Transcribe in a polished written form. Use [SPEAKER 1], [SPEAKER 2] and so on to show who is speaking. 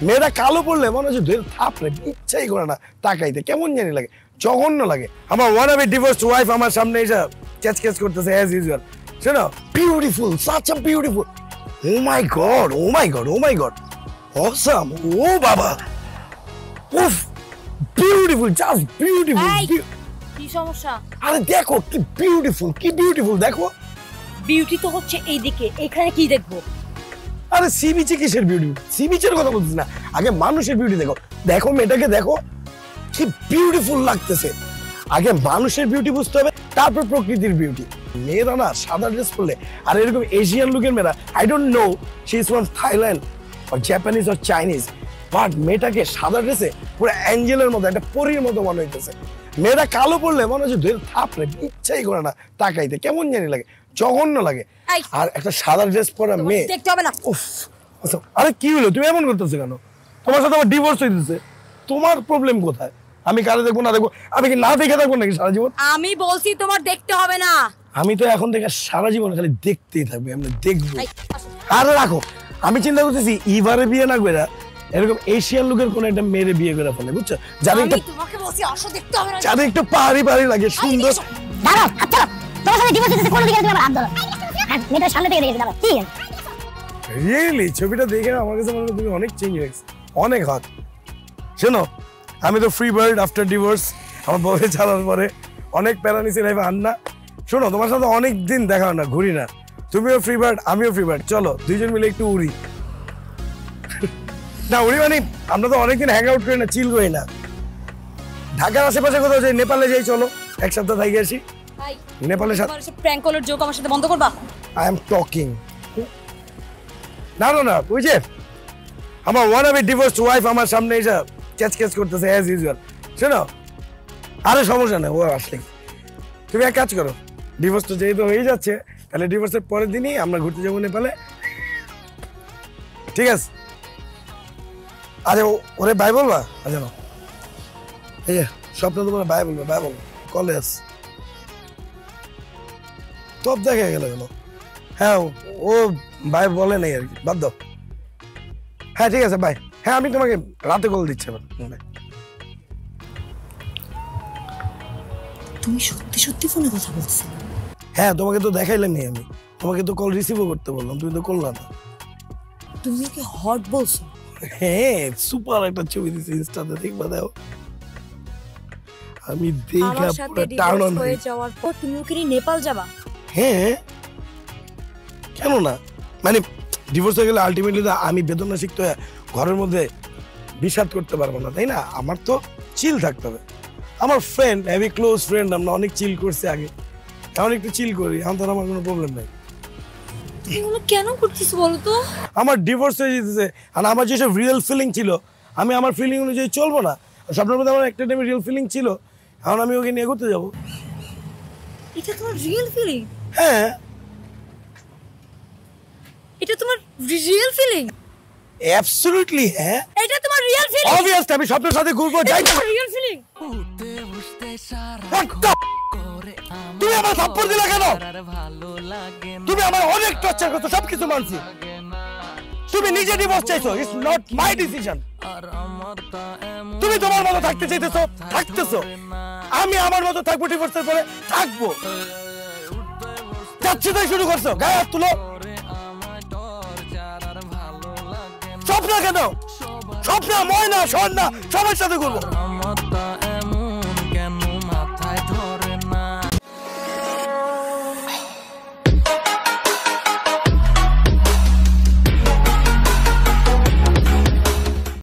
[SPEAKER 1] মেয়েরা কালো পড়লে মনে হচ্ছে ধরে থাপড়ে, ইচ্ছাই করে না তাকাইতে, কেমন জানি লাগে, জঘন্য লাগে। আমার ওয়ান অফ ডিভোর্স ওয়াইফ আমার সামনে এসে ক্যাচ ক্যাচ করতেছে অ্যাজ ইউজুয়াল। শোনো, beautiful, such a beautiful, oh my God, oh my God, oh my God, awesome, ও বাবা, উফ, বিউটিফুল, জাস্ট বিউটিফুল।
[SPEAKER 2] কি সমস্যা?
[SPEAKER 1] আরে দেখো কি বিউটিফুল, কি বিউটিফুল, দেখো।
[SPEAKER 2] বিউটি তো হচ্ছে এইদিকে, এখানে কি দেখবো?
[SPEAKER 1] আরে সি বিচে কিসের বিউটি? সি বিচের কথা বলছিস না, আগে মানুষের বিউটি দেখো। দেখো মেয়েটাকে দেখো, কি বিউটিফুল লাগতেছে। আগে মানুষের বিউটি বুঝতে হবে, তারপর প্রকৃতির বিউটি। মেয়েরা না সাদা ড্রেস পরলে, আর এরকম এশিয়ান লুকের মেয়েরা, I don't know she is from Thailand or Japanese or Chinese, but মেয়েটাকে সাদা ড্রেসে পুরো অ্যাঞ্জেলের মতো, একটা পরীর মতো মনে হইতেছে। মেয়েরা কালো পড়লে মনে হচ্ছে ধরে থাপড়ে, ইচ্ছাই করে না তাকাইতে, কেমন জানি লাগে, জঘন্য লাগে। আর একটা সাদা ড্রেস পরা মেয়ে
[SPEAKER 2] দেখতে হবে না।
[SPEAKER 1] উফ, আরে কি হলো, তুমি এমন করতেছো কেন? তোমার সাথে আমার ডিভোর্স হইতেছে, তোমার প্রবলেম কোথায়? আমি কারে দেখবো না দেখবো, আমি কি না দেখে থাকবো নাকি সারা জীবন?
[SPEAKER 2] আমি বলছি তোমার দেখতে হবে না।
[SPEAKER 1] আমি তো এখন থেকে সারা জীবন খালি দেখতেই থাকবো, আমি দেখবো। আরে রাখো, আমি চিন্তা করতেছি এবারে বিয়ে না করে এরকম এশিয়ান লুকের কোন একটা মেয়েরে বিয়ে করে ফেলে, বুঝছো? যাদের একটু,
[SPEAKER 2] তোমাকে বলছি আসো, দেখতে হবে না।
[SPEAKER 1] যাদের একটু পাহাড়ি পাহাড়ি লাগে, সুন্দর।
[SPEAKER 3] দাঁড়াও, আচ্ছা তোমার সাথে ডিভোর্স দিতে কোন দিকে তুমি আমার হাত ধরো? মেয়েটার সামনে থেকে দেখেছি, দাঁড়াও, কি
[SPEAKER 1] রিয়েলি ছবিটা দেখে আমার কাছে মনে হয় তুমি অনেক চেঞ্জ হয়ে গেছে, অনেক হট। শোনো, আমি তো ফ্রি বার্ড আফটার ডিভোর্স, আমার বউকে ছাড়ার পরে অনেক প্যারা নিছি লাইফে। আন্না শোনো, তোমার সাথে অনেক দিন দেখা হয় না, ঘুরি না, তুমিও ফ্রি বার্ড আমিও ফ্রি বার্ড, চলো দুইজন মিলে একটু উড়ি। না উড়ি মানে আমরা তো অনেকদিন হ্যাং আউট করি না, চিল করি না। ঢাকার আশেপাশে কোথাও যাই, নেপালে যাই, চলো এক সপ্তাহ থেকে আসি। নেপালের সাথে
[SPEAKER 2] প্র্যাঙ্ক কলার জোক আমার সাথে বন্ধ করবা?
[SPEAKER 1] I am talking. না না না, ওই যে আমার ওয়ান অফ ডিভোর্স ওয়াইফ আমার সামনে এসে ক্যাচ ক্যাচ করতেছে অ্যাজ ইউজুয়াল। শোনো, আরে সমস্যা নেই, ও আসলে তুমি এক কাজ করো, ডিভোর্স তো যেহেতু হয়ে যাচ্ছে, তাহলে ডিভোর্সের পরের দিনই আমরা ঘুরতে যাবো নেপালে, ঠিক আছে? আরে ওরে বাই বলবা? আচ্ছা না, এই যে স্বপ্ন তোমার বাই বলবে, বাই বলবো, কলেজ সব দেখা গেল কেন? হ্যাঁ ও বাই বলে নাই আর কি, বাদ দাও। হ্যাঁ ঠিক আছে, বাই। হ্যাঁ আমি তোমাকে রাতে কল দিচ্ছি আবার।
[SPEAKER 2] তুমি সত্যি সত্যি ফোনে কথা বলছো?
[SPEAKER 1] হ্যাঁ তোমাকে তো দেখাইলাম নি, আমি তোমাকে তো কল রিসিভও করতে বললাম, তুমি তো করলা না।
[SPEAKER 2] তুমি কি হট বলছো?
[SPEAKER 1] হ্যাঁ সুপার একটা ছবি দিছি ইনস্টাতে, দেখবা দাও। আমি দেখা
[SPEAKER 2] আমার সাথে
[SPEAKER 1] টার্ন অন
[SPEAKER 2] ডিভোর্স হয়ে যাওয়ার পর তুমি ওকে নিয়ে নেপাল যাবা?
[SPEAKER 1] হ্যাঁ কেন না, মানে ডিভোর্স হয়ে গেলে আলটিমেটলি তো আমি বেদনা শিখতে ঘরের মধ্যে বিষাদ করতে পারবো না, তাই না? আমার তো চিল থাকতে হবে। আমার ফ্রেন্ড, হেভি ক্লোজ ফ্রেন্ড, আমরা অনেক চিল করছি আগে, এখন একটু চিল করি, এখন তো আমার কোনো প্রবলেম নাই।
[SPEAKER 2] এগুলো কেন করছিস বলো তো?
[SPEAKER 1] আমার ডিভোর্স হয়ে যেতেছে, আর আমার যেসব রিয়েল ফিলিং ছিল, আমি আমার ফিলিং অনুযায়ী চলবো না। স্বপ্নের মধ্যে আমার একটা টাইমে রিয়েল ফিলিং ছিল, এখন আমি ওকে নিয়ে ঘুরতে যাবো।
[SPEAKER 2] এটা তোমার রিয়েল ফিলিং?
[SPEAKER 1] হ্যাঁ
[SPEAKER 2] এটা তোমার রিয়েল ফিলিং?
[SPEAKER 1] অ্যাবসলিউটলি হ্যাঁ,
[SPEAKER 2] এটা তোমার রিয়েল ফিলিং?
[SPEAKER 1] অবভিয়াসলি আমি স্বপ্নের সাথে ঘুরবো, যাই না।
[SPEAKER 2] Real feeling?
[SPEAKER 1] তুমি আমার থাপ্পড় দিলা কেন? তুমি আমার অনেক টর্চার করছো, সবকিছু মানছি, তুমি নিজে ডিভোর্স চাইছো, ইটস নট মাই ডিসিশন। তুমি তোমার মতো থাকতে চাইতেছো, থাকতেছো, আমি আমার মতো থাকবো, ডিভোর্সের পরে থাকবো। যাচ্ছে তাই শুরু করছো, গায়ে হাত তুলো। স্বপ্ন কেন? স্বপ্ন, ময়না, স্বর্ণা সবার সাথে ঘুরবো।